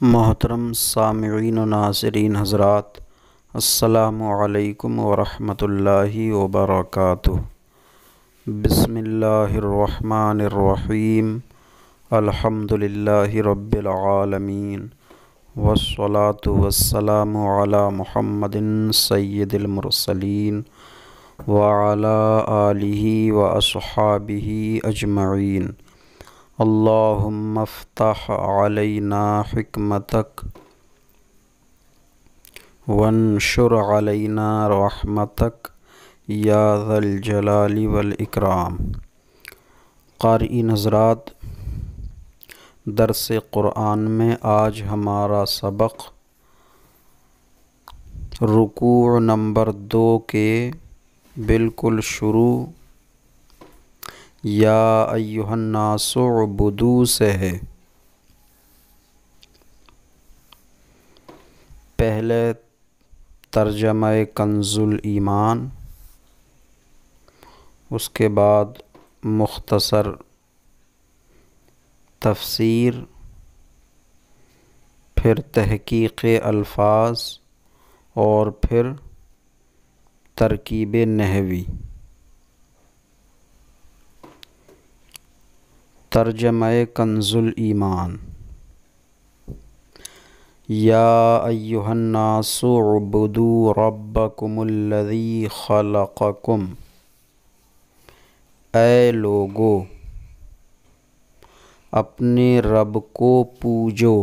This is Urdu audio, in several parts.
محترم سامعین و ناظرین حضرات، السلام علیکم ورحمۃ اللہ وبرکاتہ۔ بسم اللہ الرحمن الرحیم، الحمد للہ رب العالمین، والصلاة والسلام علی محمد سید المرسلین وعلی آلہ واصحابہ اجمعین۔ اللہم افتح علینا حکمتک وانشر علینا رحمتک یا ذا الجلال والاکرام۔ قارئین حضرات، درس قرآن میں آج ہمارا سبق رکوع نمبر 2 کے بالکل شروع یا ایھا الناس اعبدوا سے ہے۔ پہلے ترجمہ کنز الایمان، اس کے بعد مختصر تفسیر، پھر تحقیق الفاظ اور پھر ترکیب نحوی۔ ترجمہ کنز الایمان: یا ایھا الناس اعبدوا ربکم الذی خلقکم، اے لوگو اپنے رب کو پوجو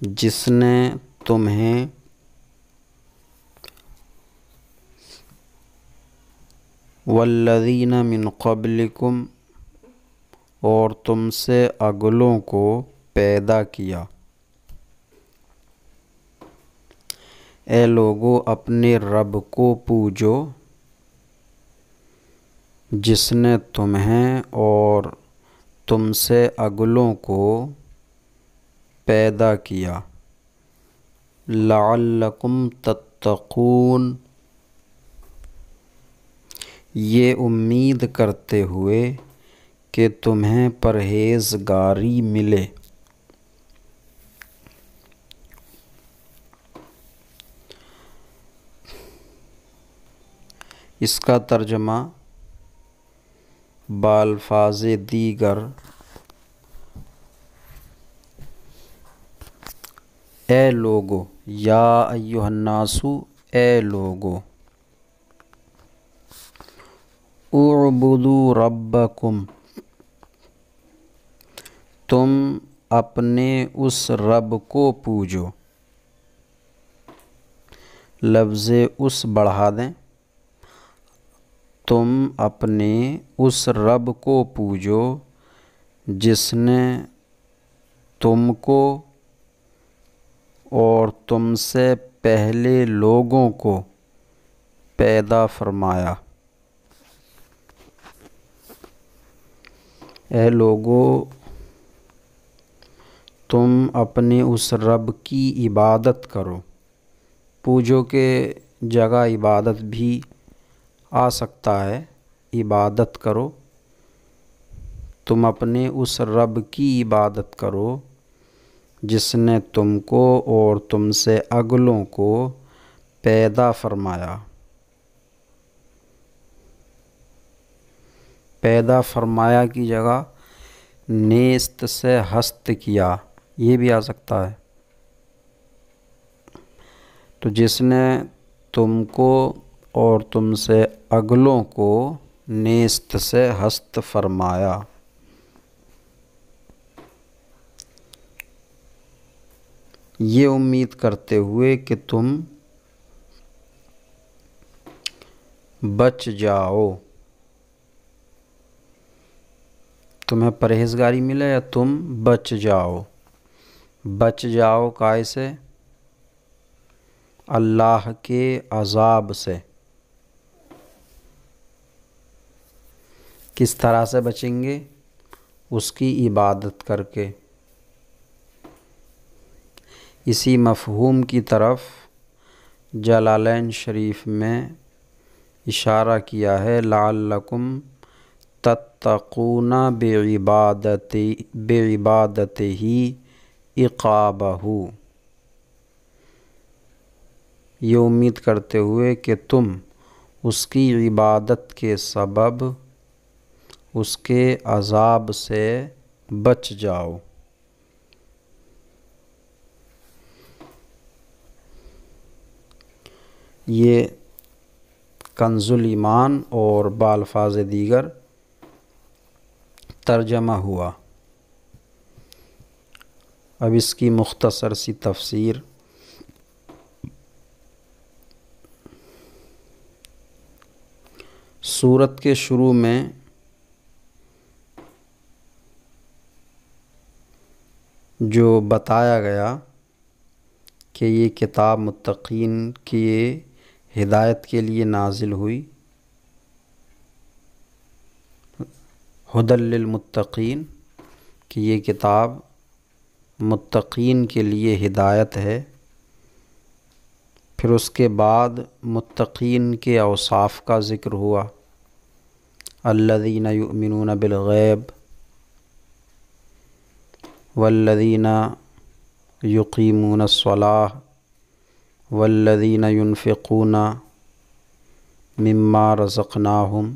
جس نے تمہیں والذین من قبلکم، اور تم سے اگلوں کو پیدا کیا۔ اے لوگو اپنے رب کو پوجو جس نے تمہیں اور تم سے اگلوں کو پیدا کیا۔ لعلکم تتقون، یہ امید کرتے ہوئے کہ تمہیں پرہیزگاری ملے۔ اس کا ترجمہ بالفاظ دیگر: اے لوگو، یا ایھا الناس، اے لوگو، اعبدوا ربکم، تم اپنے اس رب کو پوجو۔ لفظ اس بڑھا دیں، تم اپنے اس رب کو پوجو جس نے تم کو اور تم سے پہلے لوگوں کو پیدا فرمایا۔ اے لوگو، تم اپنے اس رب کی عبادت کرو۔ پوجو کے جگہ عبادت بھی آ سکتا ہے، عبادت کرو۔ تم اپنے اس رب کی عبادت کرو جس نے تم کو اور تم سے اگلوں کو پیدا فرمایا۔ پیدا فرمایا کی جگہ نیست سے ہست کیا، یہ بھی آ سکتا ہے۔ تو جس نے تم کو اور تم سے اگلوں کو نیست سے ہست فرمایا۔ یہ امید کرتے ہوئے کہ تم بچ جاؤ، تمہیں پرہیزگاری ملے یا تم بچ جاؤ۔ بچ جاؤ کائے سے؟ اللہ کے عذاب سے۔ کس طرح سے بچیں گے؟ اس کی عبادت کر کے۔ اسی مفہوم کی طرف جلالین شریف میں اشارہ کیا ہے، لعلکم تتقون بعبادتہ عقابہ، یہ امید کرتے ہوئے کہ تم اس کی عبادت کے سبب اس کے عذاب سے بچ جاؤ۔ یہ کنز الایمان اور بالفاظ دیگر ترجمہ ہوا۔ اب اس کی مختصر سی تفسیر۔ سورت کے شروع میں جو بتایا گیا کہ یہ کتاب متقین کی ہدایت کے لیے نازل ہوئی، ھدی للمتقین، کہ یہ کتاب متقین کے لیے ہدایت ہے۔ پھر اس کے بعد متقین کے اوصاف کا ذکر ہوا، الذین یؤمنون بالغیب والذین یقیمون الصلاۃ والذین ینفقون مما رزقناہم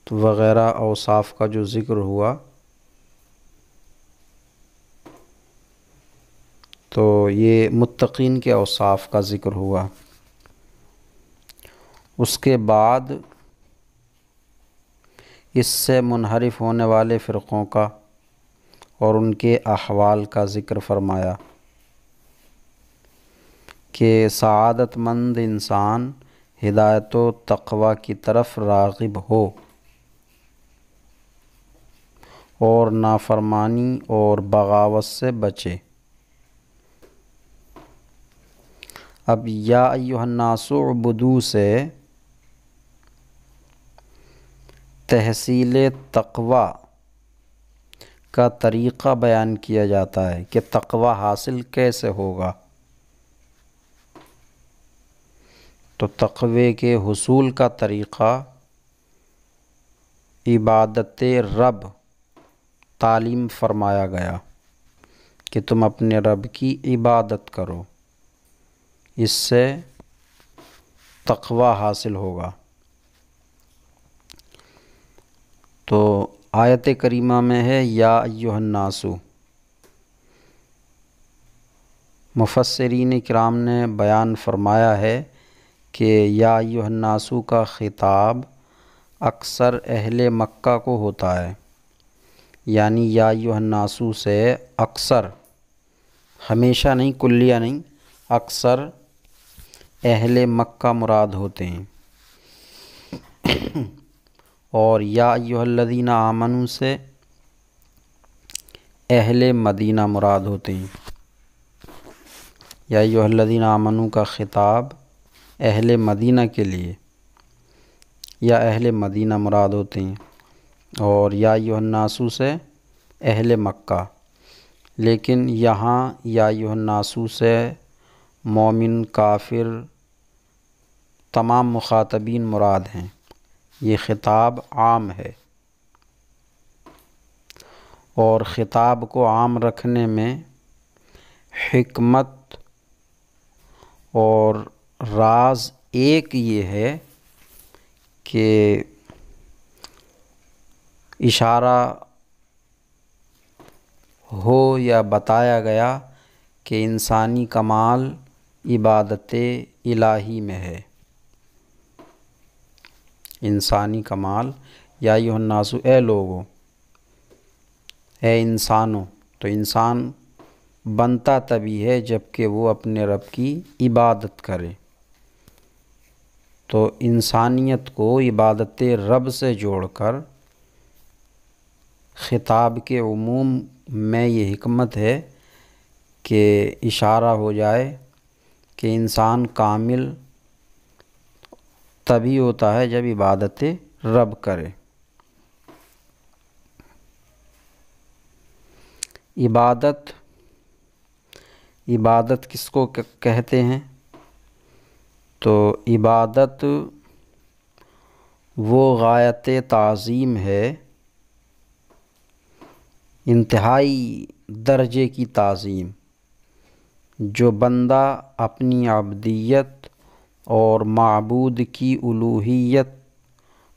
وغیرہ اوصاف کا جو ذکر ہوا، تو یہ متقین کے اوصاف کا ذکر ہوا۔ اس کے بعد اس سے منحرف ہونے والے فرقوں کا اور ان کے احوال کا ذکر فرمایا کہ سعادت مند انسان ہدایت و تقوی کی طرف راغب ہو اور نافرمانی اور بغاوت سے بچے۔ اب یا ایھا الناس اعبدوا سے تحصیل تقوی کا طریقہ بیان کیا جاتا ہے کہ تقوی حاصل کیسے ہوگا۔ تو تقوی کے حصول کا طریقہ عبادت رب تعلیم فرمایا گیا کہ تم اپنے رب کی عبادت کرو، اس سے تقوی حاصل ہوگا۔ تو آیت کریمہ میں ہے یا ایھا الناس۔ مفسرین کرام نے بیان فرمایا ہے کہ یا ایھا الناس کا خطاب اکثر اہل مکہ کو ہوتا ہے، یعنی یا ایھا الناس سے اکثر، ہمیشہ نہیں، کلیہ نہیں، اکثر اہل مکہ مراد ہوتے ہیں۔ اور یا ایھا الذین آمنوا سے اہل مدینہ مراد ہوتے ہیں۔ یا ایھا الذین آمنوا کا خطاب اہل مدینہ کے لیے یا اہل مدینہ مراد ہوتے ہیں، اور یا ایھا الناس سے اہل مکہ، لیکن یہاں یا ایھا الناس سے مومن، کافر، تمام مخاطبین مراد ہیں۔ یہ خطاب عام ہے، اور خطاب کو عام رکھنے میں حکمت اور راز ایک یہ ہے کہ اشارہ ہو یا بتایا گیا کہ انسانی کمال عبادت الہی میں ہے۔ انسانی کمال، یا ایھا الناس، اے لوگو، اے انسانوں، تو انسان بنتا تبھی ہے جب کہ وہ اپنے رب کی عبادت کرے۔ تو انسانیت کو عبادت رب سے جوڑ کر خطاب کے عموم میں یہ حکمت ہے کہ اشارہ ہو جائے کہ انسان کامل تبھی ہوتا ہے جب عبادت رب کرے۔ عبادت کس کو کہتے ہیں؟ تو عبادت وہ غایت تعظیم ہے، انتہائی درجے کی تعظیم، جو بندہ اپنی عبدیت اور معبود کی الوہیت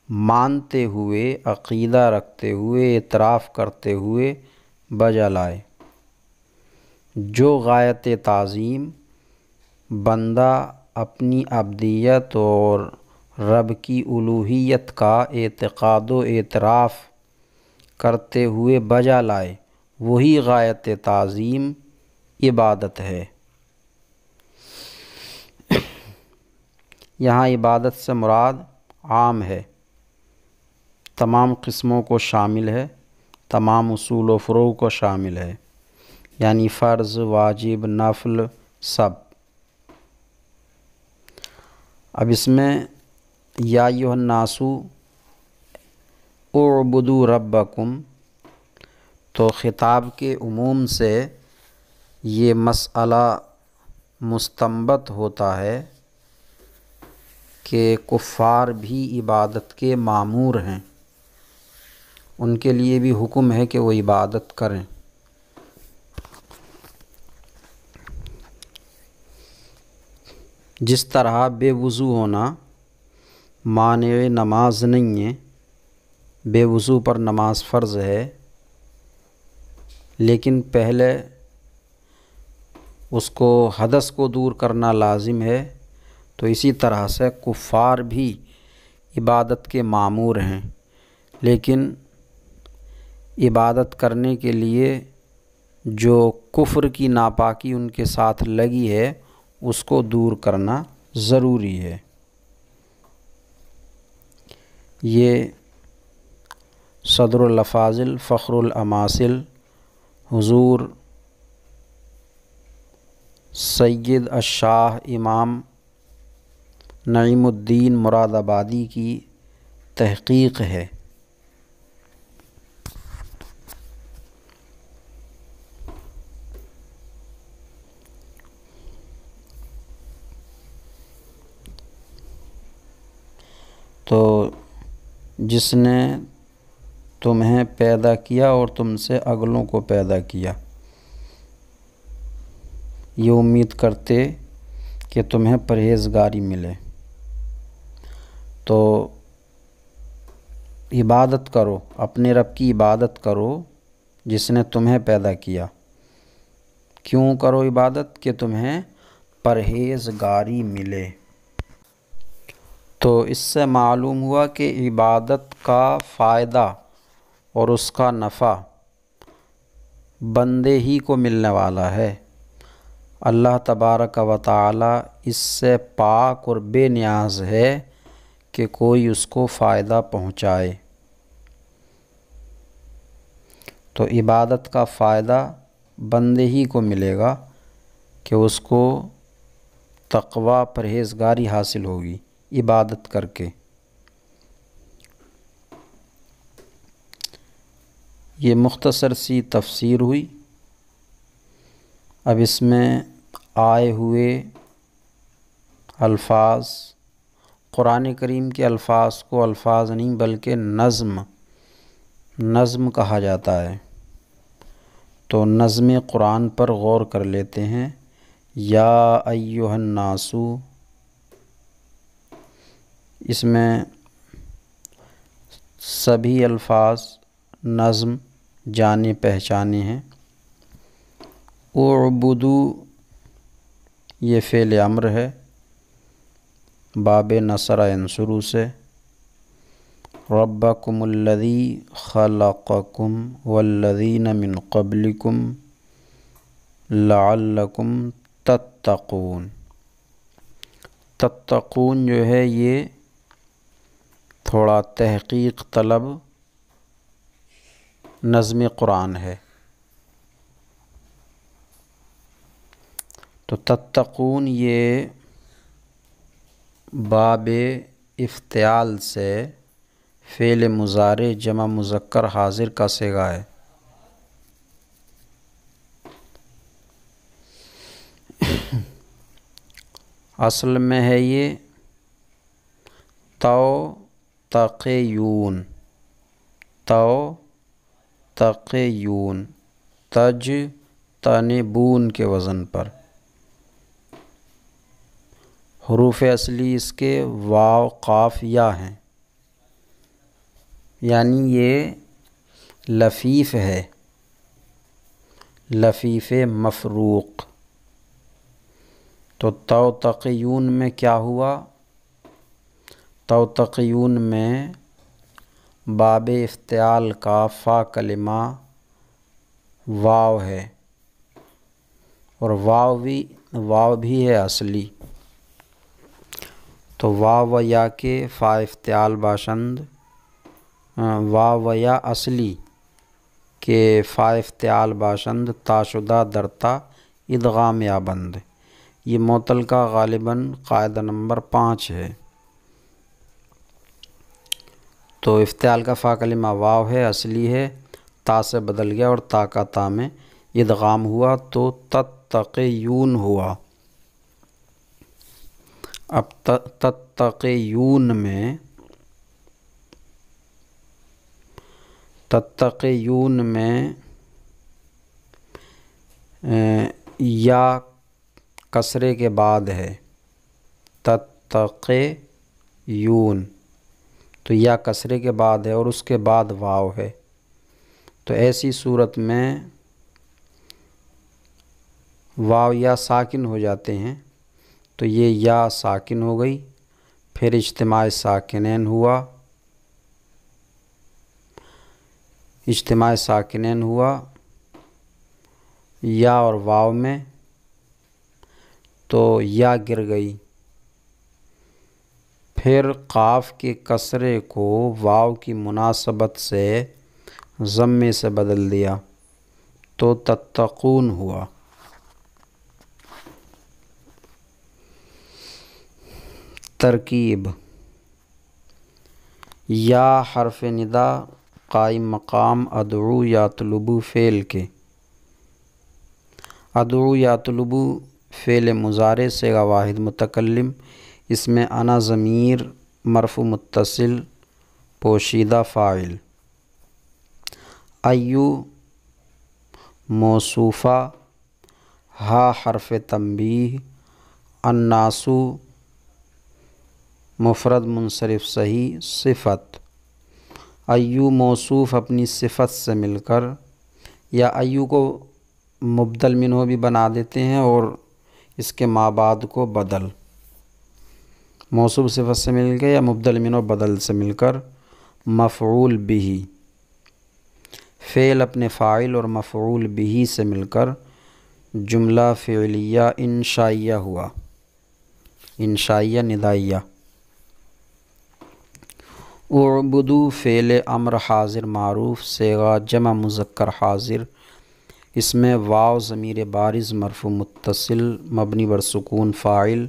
مانتے ہوئے، عقیدہ رکھتے ہوئے، اعتراف کرتے ہوئے بجا لائے۔ جو غایت تعظیم بندہ اپنی عبدیت اور رب کی الوہیت کا اعتقاد و اعتراف کرتے ہوئے بجا لائے، وہی غایت تعظیم عبادت ہے۔ یہاں عبادت سے مراد عام ہے، تمام قسموں کو شامل ہے، تمام اصول و فروع کو شامل ہے، یعنی فرض، واجب، نفل، سب۔ اب اس میں یا ایھا الناس اعبدوا ربکم، تو خطاب کے عموم سے یہ مسئلہ مستنبط ہوتا ہے کہ کفار بھی عبادت کے مامور ہیں، ان کے لیے بھی حکم ہے کہ وہ عبادت کریں۔ جس طرح بے وضو ہونا مانع نماز نہیں ہے، بے وضو پر نماز فرض ہے، لیکن پہلے اس کو حدث کو دور کرنا لازم ہے، تو اسی طرح سے کفار بھی عبادت کے مامور ہیں، لیکن عبادت کرنے کے لیے جو کفر کی ناپاکی ان کے ساتھ لگی ہے اس کو دور کرنا ضروری ہے۔ یہ صدر الافاضل فخر الاماثل حضور سید الشاہ امام نعیم الدین مراد آبادی کی تحقیق ہے۔ تو جس نے تمہیں پیدا کیا اور تم سے اگلوں کو پیدا کیا، یہ امید کرتے کہ تمہیں پرہیزگاری ملے، تو عبادت کرو، اپنے رب کی عبادت کرو جس نے تمہیں پیدا کیا۔ کیوں کرو عبادت؟ کہ تمہیں پرہیزگاری ملے۔ تو اس سے معلوم ہوا کہ عبادت کا فائدہ اور اس کا نفع بندے ہی کو ملنے والا ہے، اللہ تبارک و تعالی اس سے پاک اور بے نیاز ہے کہ کوئی اس کو فائدہ پہنچائے۔ تو عبادت کا فائدہ بندے ہی کو ملے گا کہ اس کو تقوی، پرہیزگاری حاصل ہوگی عبادت کر کے۔ یہ مختصر سی تفسیر ہوئی۔ اب اس میں آئے ہوئے الفاظ، قرآن کریم کے الفاظ کو الفاظ نہیں بلکہ نظم کہا جاتا ہے، تو نظم قرآن پر غور کر لیتے ہیں۔ یا ایھا الناس، اس میں سبھی الفاظ نظم جانے پہچانے ہیں۔ اعبدوا یہ فعل امر ہے، باب نصر ینصر سے، ربکم الذی خلقکم والذین من قبلکم لعلکم تتقون۔ تتقون جو ہے یہ تھوڑا تحقیق طلب نظم قرآن ہے، تو تتقون یہ باب افتعال سے فعل مضارع جمع مذکر حاضر کا صیغہ ہے۔ اصل میں ہے یہ تقیون، تج تنبون کے وزن پر۔ حروف اصلی اس کے واو قاف یا ہیں، یعنی یہ لفیف ہے، لفیف مفروق۔ تو توتقیون میں کیا ہوا؟ توتقیون میں باب افتعال کا فا کلمہ واو ہے، اور واو بھی ہے اصلی، تو واو و یا کے فا افتعال باشند، واو و یا اصلی کے فا افتعال باشند تا شدہ در تا ادغام یا بند۔ یہ معطل کا غالباً قاعدہ نمبر 5 ہے۔ تو افتعال کا فا کلمہ واو ہے، اصلی ہے، تا سے بدل گیا اور تا کا تا میں ادغام ہوا تو تتقیون ہوا۔ اب تتقیون میں یا کسرے کے بعد ہے، تتقیون تو یا کسرے کے بعد ہے اور اس کے بعد واو ہے، تو ایسی صورت میں واو یا ساکن ہو جاتے ہیں، تو یہ یا ساکن ہو گئی، پھر اجتماع ساکنین ہوا، اجتماع ساکنین ہوا یا اور واو میں، تو یا گر گئی، پھر قاف کے کسرے کو واو کی مناسبت سے ضمے سے بدل دیا تو تتقون ہوا۔ ترکیب: یا حرف ندا قائم مقام ادعو یطلبو فعل کے۔ ادعو یطلبو فعل مضارع صیغہ واحد متکلم، اس میں انا ضمیر مرفوع متصل پوشیدہ فاعل، ایو موصوفہ، ہا حرف تنبیہ، الناسو مفرد منصرف صحیح صفت۔ ایو موصوف اپنی صفت سے مل کر، یا ایو کو مبدل منہ بھی بنا دیتے ہیں اور اس کے ما بعد کو بدل، موصوف صفت سے مل کے یا مبدل منہ بدل سے مل کر مفعول بہ، فعل اپنے فاعل اور مفعول بہ سے مل کر جملہ فعلیہ انشائیہ ہوا، انشائیہ ندائیہ۔ اعبدو فعل امر حاضر معروف صیغہ جمع مذکر حاضر، اس میں واو ضمیر بارز مرفوع متصل مبنی بر سکون فاعل،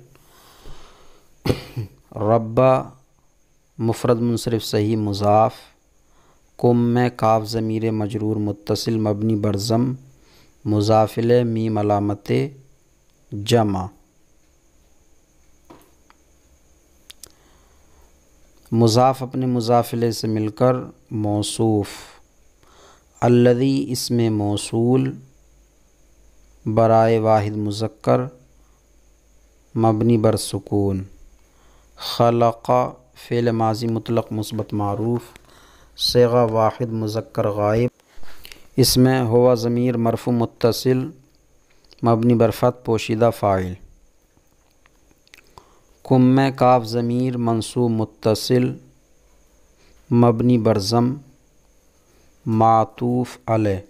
ربا مفرد منصرف صحیح مضاف، کم میں کاف ضمیر مجرور متصل مبنی بر ضم مضاف الیہ میم علامت جمع، مضاف اپنے مضاف الیہ سے مل کر موصوف، الذی اسم موصول برائے واحد مذکر مبنی بر سکون، خلق فعل ماضی مطلق مثبت معروف صیغہ واحد مذکر غائب، اس میں ہوا ضمیر مرفوع متصل مبنی بر فتح پوشیدہ فاعل، کم میں کاف ضمیر منصوب متصل مبنی بر ضم معطوف علیہ،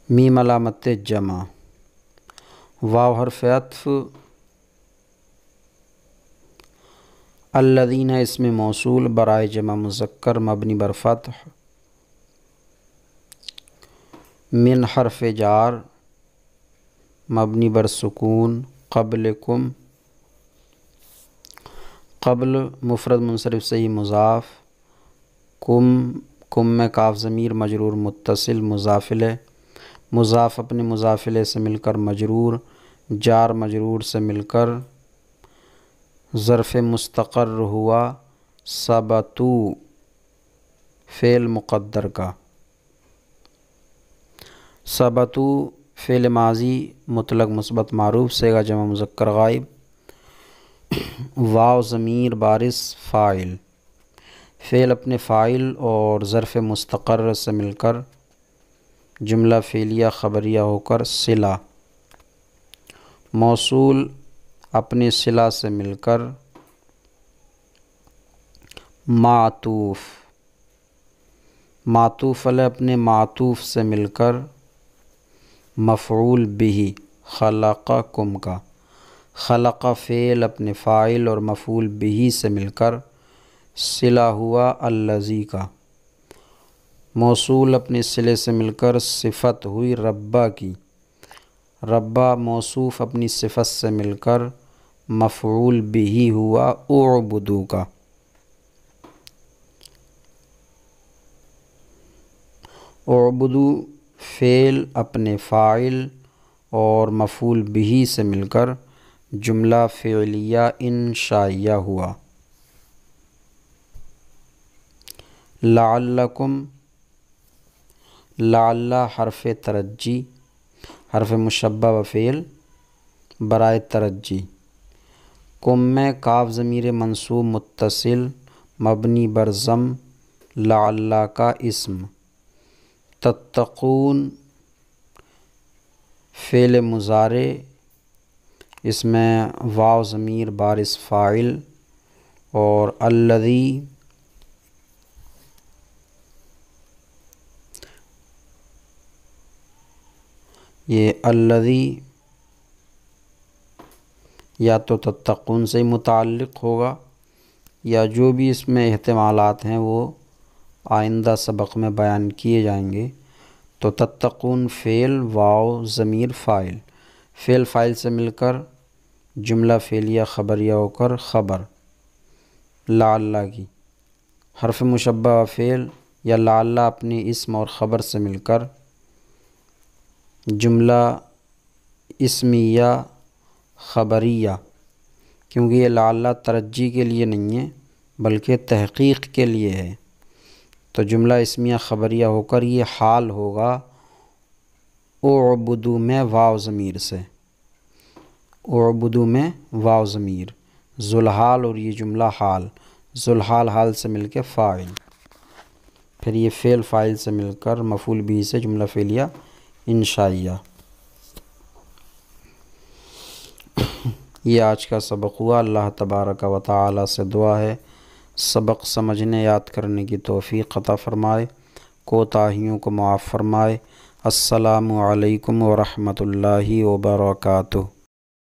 میم علامت جمع، واو حرف عطف، الذین اسم موصول برائے جمع مذکر مبنی بر فتح، من حرف جار مبنی بر سکون قبلکم، قبل مفرد منصرف صحیح مضاف، کم میں کاف ضمیر مجرور متصل مضاف الیہ، مضاف اپنے مضاف الیہ سے مل کر مجرور، جار مجرور سے مل کر ظرف مستقر ہوا، ثبتو فعل مقدر کا۔ ثبتو فعل ماضی مطلق مثبت معروف صیغہ جمع مذکر غائب۔ واو ضمیر بارث فاعل، فعل اپنے فاعل اور ظرف مستقر سے مل کر جملہ فعلیہ خبریہ ہو کر صلہ، موصول اپنے صلہ سے مل کر معطوف، معطوف علیہ اپنے معطوف سے مل کر مفعول بہ خلقکم کا، خلق فعل اپنے فاعل اور مفعول بہ سے مل کر صلہ ہوا الذی کا، موصول اپنے صلے سے مل کر صفت ہوئی ربا کی، ربا موصوف اپنی صفت سے مل کر مفعول بہ ہوا اعبدو کا۔ اعبدو فعل اپنے فاعل اور مفعول بہ سے مل کر جملہ فعلیہ انشائیہ ہوا۔ لعلکم، لعل حرف ترجی، حرف مشبہ و فعل برائے ترجی۔ کم میں کاف ضمیر منصوب متصل مبنی بر ضم لعل کا اسم۔ تتقون فعل مضارع، اس میں واو ضمیر بارث فاعل اور الذی یہ الذی یا تو تتقون سے متعلق ہوگا یا جو بھی اس میں احتمالات ہیں وہ آئندہ سبق میں بیان کیے جائیں گے۔ تو تتقون فعل واو ضمیر فاعل، فعل فاعل سے مل کر جملہ فعلیہ خبریہ ہو کر خبر لعل کی، حرف مشبہ و فعل یا لعل اپنے اسم اور خبر سے مل کر جملہ اسمیہ خبریہ، کیونکہ یہ لعل ترجی کے لیے نہیں ہے بلکہ تحقیق کے لیے ہے، تو جملہ اسمیہ خبریہ ہو کر یہ حال ہوگا اعبدو میں واو ضمیر سے، اعبدو میں واو ضمیر ذوالحال، اور یہ جملہ حال ذوالحال حال سے مل کے فاعل، پھر یہ فعل فاعل سے مل کر مفعول بہ سے جملہ فعلیہ انشائیہ۔ یہ آج کا سبق ہوا۔ اللہ تبارک و تعالی سے دعا ہے سبق سمجھنے یاد کرنے کی توفیق عطا فرمائے، کوتاہیوں کو معاف فرمائے۔ السلام علیکم ورحمۃ اللہ وبرکاتہ۔